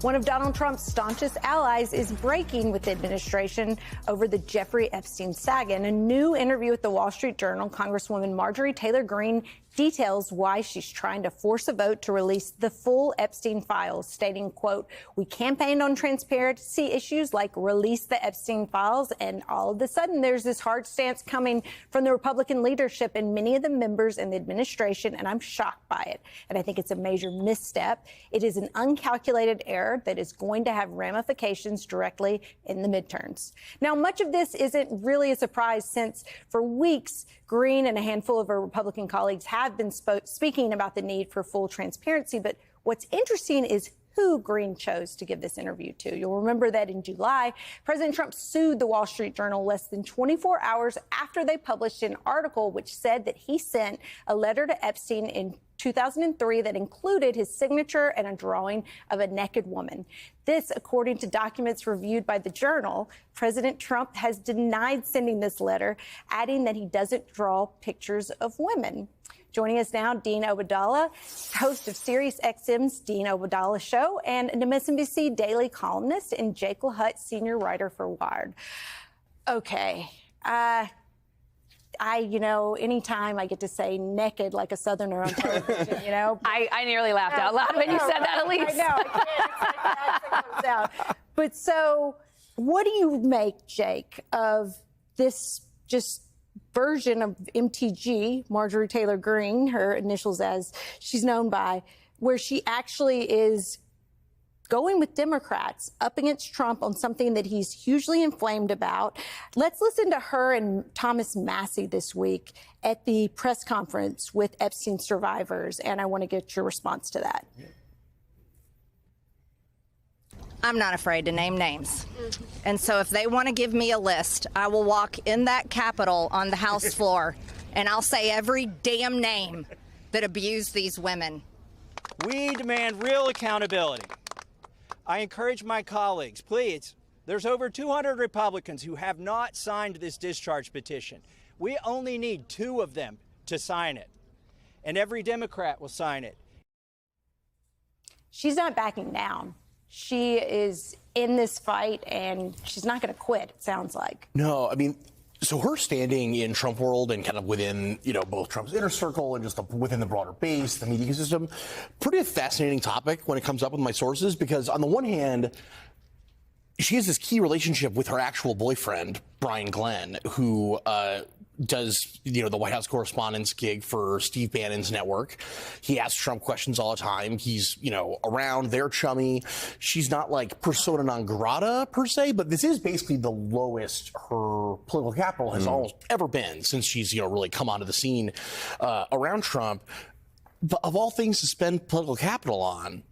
One of Donald Trump's staunchest allies is breaking with the administration over the Jeffrey Epstein saga. In a new interview with the Wall Street Journal, Congresswoman Marjorie Taylor Greene details why she's trying to force a vote to release the full Epstein files, stating, quote, "We campaigned on transparency issues like release the Epstein files, and all of a sudden there's this hard stance coming from the Republican leadership and many of the members in the administration, and I'm shocked by it. And I think it's a major misstep. It is an uncalculated error that is going to have ramifications directly in the midterms." Now, much of this isn't really a surprise, since for weeks, Greene and a handful of her Republican colleagues have been speaking about the need for full transparency. But what's interesting is who Greene chose to give this interview to. You'll remember that in July, President Trump sued the Wall Street Journal less than 24 hours after they published an article which said that he sent a letter to Epstein in 2003 that included his signature and a drawing of a naked woman. This, according to documents reviewed by the Journal. President Trump has denied sending this letter, adding that he doesn't draw pictures of women. Joining us now, Dean Obeidallah, host of SiriusXM's Dean Obeidallah Show and an MSNBC daily columnist, and Jake LaHutte, senior writer for Wired. Okay. Anytime I get to say naked like a Southerner on television, I nearly laughed out loud when you said that, Elise. I know. I can't. It's like that comes out. But so what do you make, Jake, of this just version of MTG, Marjorie Taylor Greene, her initials as she's known by, where she actually is going with Democrats up against Trump on something that he's hugely inflamed about? Let's listen to her and Thomas Massie this week at the press conference with Epstein survivors, and I want to get your response to that. I'm not afraid to name names. And so if they want to give me a list, I will walk in that Capitol on the House floor and I'll say every damn name that abused these women. We demand real accountability. I encourage my colleagues, please, there's over 200 Republicans who have not signed this discharge petition. We only need 2 of them to sign it, and every Democrat will sign it. She's not backing down. She is in this fight, and she's not going to quit, it sounds like. No, I mean, so her standing in Trump world and kind of within, both Trump's inner circle and just within the broader base, the media system, pretty fascinating topic when it comes up with my sources, because on the one hand, she has this key relationship with her actual boyfriend, Brian Glenn, who does, the White House correspondence gig for Steve Bannon's network. He asks Trump questions all the time. He's, around, they're chummy. She's not like persona non grata per se, but this is basically the lowest her political capital has almost ever been since she's, really come onto the scene around Trump. But of all things to spend political capital on,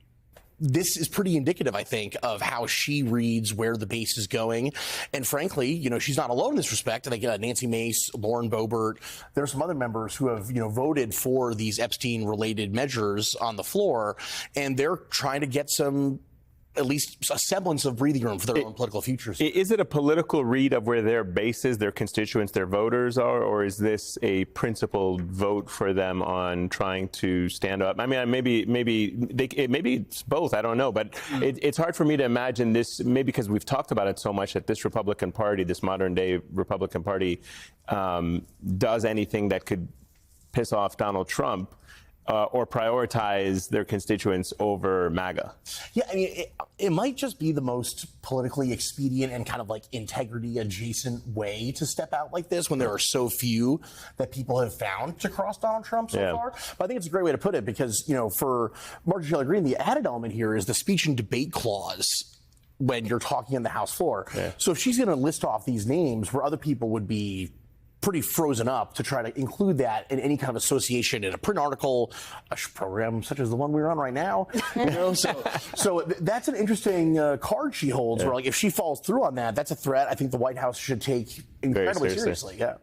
this is pretty indicative, I think, of how she reads where the base is going. And frankly, she's not alone in this respect. I think Nancy Mace, Lauren Boebert, there are some other members who have, voted for these Epstein-related measures on the floor, and they're trying to get some, at least a semblance of breathing room for their own political futures. Is it a political read of where their bases, their constituents, their voters are, or is this a principled vote for them on trying to stand up? I mean, maybe it's both. I don't know, but it's hard for me to imagine this. Maybe because we've talked about it so much that this Republican Party, this modern day Republican Party, does anything that could piss off Donald Trump. Or prioritize their constituents over MAGA. Yeah, I mean, it might just be the most politically expedient and kind of like integrity adjacent way to step out like this when there are so few that people have found to cross Donald Trump so far. But I think it's a great way to put it because, for Marjorie Taylor Greene, the added element here is the speech and debate clause when you're talking on the House floor. Yeah. So if she's going to list off these names where other people would be pretty frozen up to try to include that in any kind of association in a print article, a program such as the one we're on right now. So that's an interesting card she holds where, like, if she falls through on that, that's a threat I think the White House should take incredibly seriously. Yeah.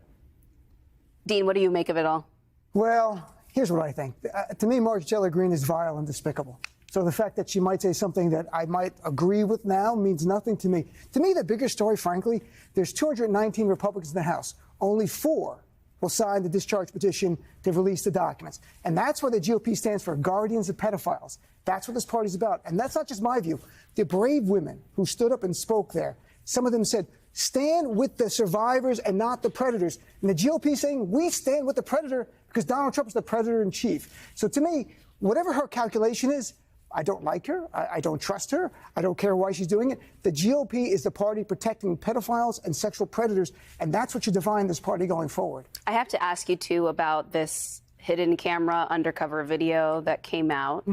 Dean, what do you make of it all? Well, here's what I think. To me, Marjorie Taylor Greene is vile and despicable. So the fact that she might say something that I might agree with now means nothing to me. To me, the bigger story, frankly, there's 219 Republicans in the House. Only 4 will sign the discharge petition to release the documents. And that's why the GOP stands for guardians of pedophiles. That's what this party's about. And that's not just my view. The brave women who stood up and spoke there, some of them said, stand with the survivors and not the predators. And the GOP saying, we stand with the predator because Donald Trump is the predator in chief. So to me, whatever her calculation is, I don't like her. I don't trust her. I don't care why she's doing it. The GOP is the party protecting pedophiles and sexual predators, and that's what should define this party going forward. I have to ask you, too, about this hidden camera undercover video that came out.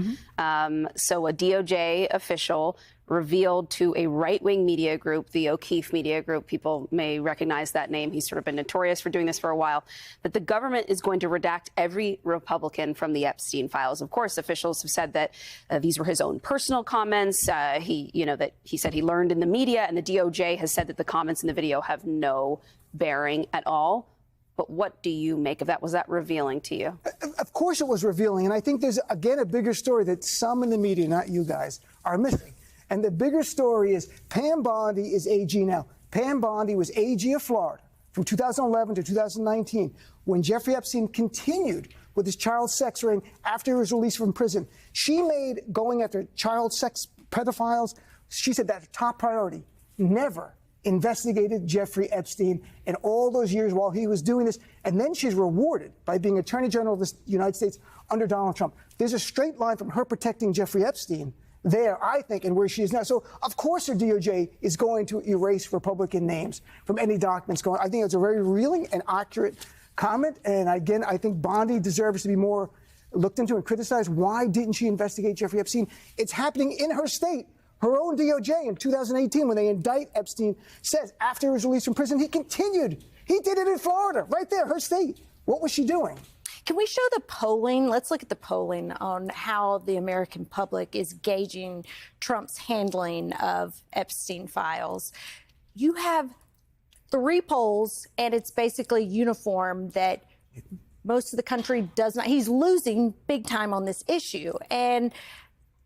So a DOJ official revealed to a right-wing media group, the O'Keefe Media Group, people may recognize that name, he's sort of been notorious for doing this for a while, that the government is going to redact every Republican from the Epstein files. Of course, officials have said that these were his own personal comments. That he said he learned in the media, and the DOJ has said that the comments in the video have no bearing at all. But what do you make of that? Was that revealing to you? Of course it was revealing. And I think there's, again, a bigger story that some in the media, not you guys, are missing. And the bigger story is Pam Bondi is AG now. Pam Bondi was AG of Florida from 2011 to 2019 when Jeffrey Epstein continued with his child sex ring after he was released from prison. She made going after child sex pedophiles, she said that's top priority. Never investigated Jeffrey Epstein in all those years while he was doing this. And then she's rewarded by being Attorney General of the United States under Donald Trump. There's a straight line from her protecting Jeffrey Epstein there, I think, and where she is now. So, of course, the DOJ is going to erase Republican names from any documents going. I think it's a very revealing and accurate comment. And again, I think Bondi deserves to be more looked into and criticized. Why didn't she investigate Jeffrey Epstein? It's happening in her state. Her own DOJ in 2018, when they indict Epstein, says after he was released from prison, he continued. He did it in Florida, right there, her state. What was she doing? Can we show the polling? Let's look at the polling on how the American public is gauging Trump's handling of Epstein files. You have 3 polls, and it's basically uniform that most of the country does not. He's losing big time on this issue. And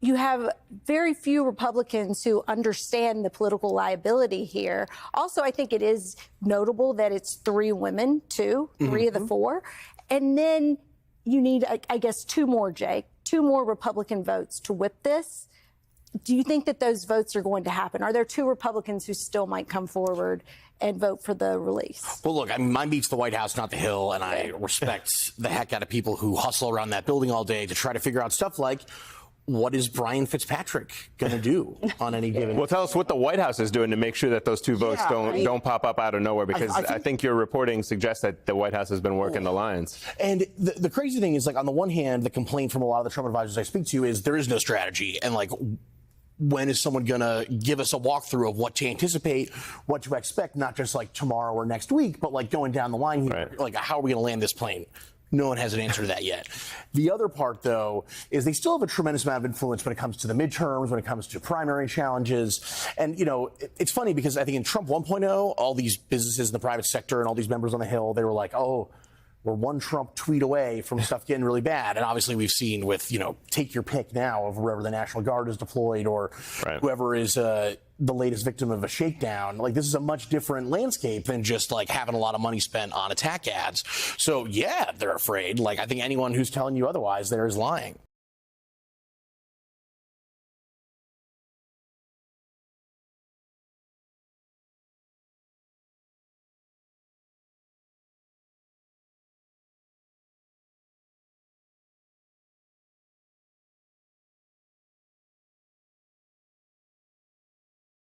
you have very few Republicans who understand the political liability here. Also, I think it is notable that it's 3 women, too, 3 of the 4. And then you need, I guess, 2 more, Jake, 2 more Republican votes to whip this. Do you think that those votes are going to happen? Are there 2 Republicans who still might come forward and vote for the release? Well, look, I mean, mine beats the White House, not the Hill, and I respect the heck out of people who hustle around that building all day to try to figure out stuff like, what is Brian Fitzpatrick going to do on any given? Well, tell us what the White House is doing to make sure that those 2 votes don't pop up out of nowhere, because I think your reporting suggests that the White House has been working the lines. And the crazy thing is, like, on the one hand, the complaint from a lot of the Trump advisors I speak to is there is no strategy. And, like, when is someone going to give us a walkthrough of what to anticipate, what to expect, not just like tomorrow or next week, but like going down the line here, right. Like, how are we going to land this plane? No one has an answer to that yet. The other part, though, is they still have a tremendous amount of influence when it comes to the midterms, when it comes to primary challenges. And, you know, it's funny because I think in Trump 1.0, all these businesses in the private sector and all these members on the Hill, they were like, oh, we're one Trump tweet away from stuff getting really bad. And obviously we've seen with, you know, take your pick now of wherever the National Guard is deployed or whoever is the latest victim of a shakedown. Like, this is a much different landscape than just like having a lot of money spent on attack ads. So, yeah, they're afraid. Like, I think anyone who's telling you otherwise there is lying.